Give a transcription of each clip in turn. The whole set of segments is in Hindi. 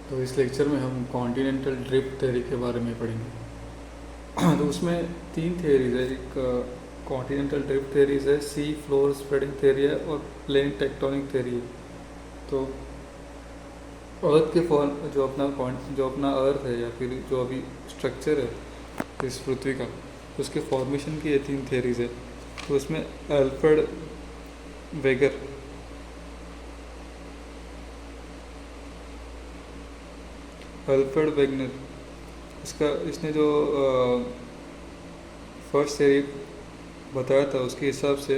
तो इस लेक्चर में हम कॉन्टिनेंटल ड्रिफ्ट थ्योरी के बारे में पढ़ेंगे। तो उसमें 3 थ्योरीज है। एक कॉन्टिनेंटल ड्रिफ्ट थ्योरीज है, सी फ्लोर स्प्रेडिंग थ्योरी है और प्लेन टेक्टोनिक थ्योरी है। तो अर्थ के फॉर्म जो अपना अर्थ है या फिर जो अभी स्ट्रक्चर है इस पृथ्वी का, उसके फॉर्मेशन की ये 3 थ्योरीज है। तो उसमें अल्फ्रेड वेगर वेगनर इसने जो फर्स्ट थ्योरी बताया था उसके हिसाब से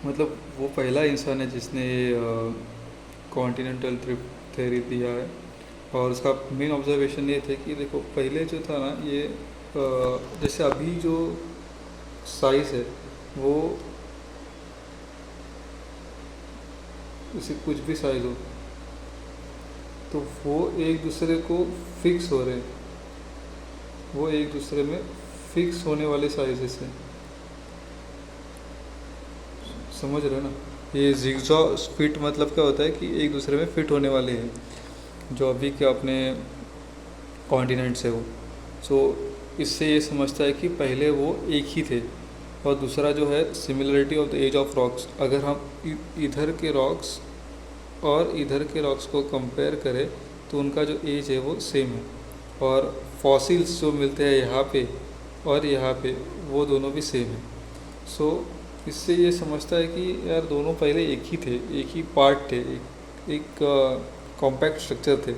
मतलब वो पहला इंसान है जिसने कॉन्टिनेंटल ड्रिफ्ट थ्योरी दिया है। और उसका मेन ऑब्जर्वेशन ये थे कि देखो पहले जो था ना ये जैसे अभी जो साइज़ है वो जैसे कुछ भी साइज़ हो तो वो एक दूसरे को फिक्स हो रहे हैं, वो एक दूसरे में फिक्स होने वाले साइजेस हैं। समझ रहे हो ना? ये जिगजॉ फिट मतलब क्या होता है कि एक दूसरे में फिट होने वाले हैं जो अभी के अपने कॉन्टिनेंट्स है वो। सो इससे ये समझता है कि पहले वो एक ही थे। और दूसरा जो है similarity of the age of rocks, अगर हम इधर के रॉक्स और इधर के रॉक्स को कंपेयर करें तो उनका जो एज है वो सेम है। और फॉसिल्स जो मिलते हैं यहाँ पे और यहाँ पे वो दोनों भी सेम है। सो इससे ये समझता है कि यार दोनों पहले एक ही थे, एक ही पार्ट थे, एक कॉम्पैक्ट स्ट्रक्चर थे।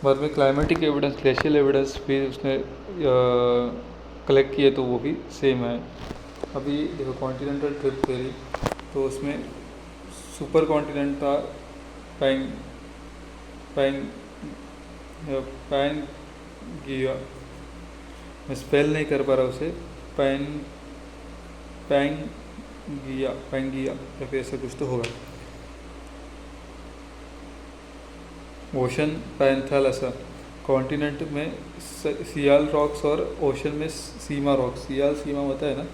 बाद में क्लाइमेटिक एविडेंस, ग्लेशियल एविडेंस भी उसने कलेक्ट किए तो वो भी सेम है। अभी देखो कॉन्टिनेंटल ड्रिफ्ट थ्योरी, तो उसमें सुपर कॉन्टिनेंट था पैंगिया, मैं स्पेल नहीं कर पा रहा उसे, पैंगिया या फिर ऐसा कुछ तो होगा। ओशन पैंथैलसा, कॉन्टिनेंट में सियाल रॉक्स और ओशन में सीमा रॉक्स। सियाल सीमा होता है ना,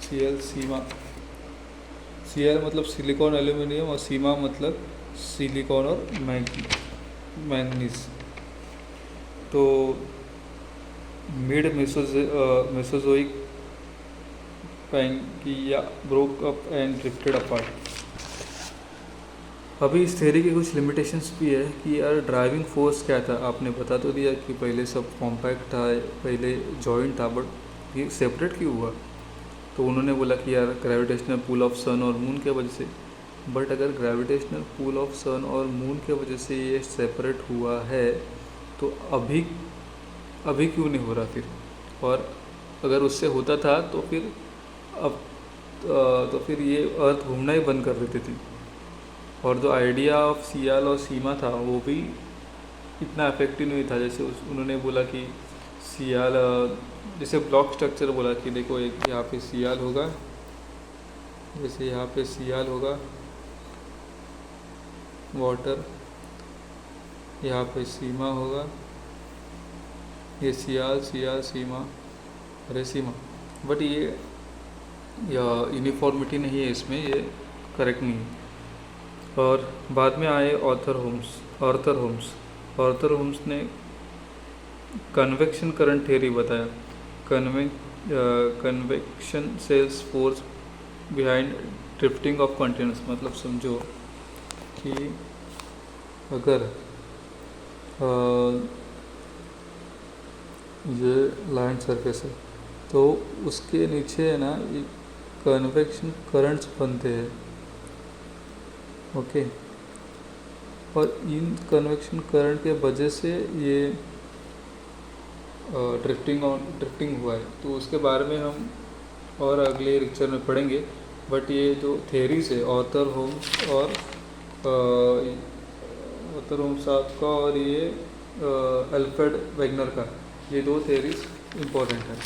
सियाल सीमा, सियाल मतलब सिलिकॉन एल्यूमिनियम और सीमा मतलब सिलिकॉन और मैंगनीज। तो mid Mesozoic Pangaea broke up and drifted apart. अभी इस थ्योरी के कुछ लिमिटेशंस भी है कि यार ड्राइविंग फोर्स क्या था। आपने बता तो दिया कि पहले सब कॉम्पैक्ट था, पहले जॉइंट था, बट ये सेपरेट क्यों हुआ? तो उन्होंने बोला कि यार ग्रेविटेशनल पुल ऑफ सन और मून के वजह से। बट अगर ग्रेविटेशनल पुल ऑफ सन और मून के वजह से ये सेपरेट हुआ है तो अभी क्यों नहीं हो रहा फिर? और अगर उससे होता था तो फिर ये अर्थ घूमना ही बंद कर देती थी। और जो आइडिया ऑफ सियाल और सीमा था वो भी इतना इफेक्टिव नहीं था। जैसे उन्होंने बोला कि सियाल, जैसे ब्लॉक स्ट्रक्चर बोला कि देखो एक यहाँ पे सियाल होगा, जैसे यहाँ पे सियाल होगा वाटर, यहाँ पे सीमा होगा, ये सियाल सीमा अरे सीमा। बट ये यूनिफॉर्मिटी नहीं है इसमें, ये करेक्ट नहीं है। और बाद में आए आर्थर होम्स ने कन्वेक्शन करंट थ्योरी बताया। Convection cells force behind drifting of continents. मतलब समझो कि अगर ये लैंड सरफेस है तो उसके नीचे है ना कन्वेक्शन करंट्स बनते हैं, ओके। और इन कन्वेक्शन करंट के वजह से ये ड्रिफ्टिंग हुआ है। तो उसके बारे में हम और अगले लेक्चर में पढ़ेंगे। बट ये जो थेरीज है आर्थर होम्स साहब का और ये अल्फ्रेड वेगनर का, ये 2 थेरीज इम्पोर्टेंट है।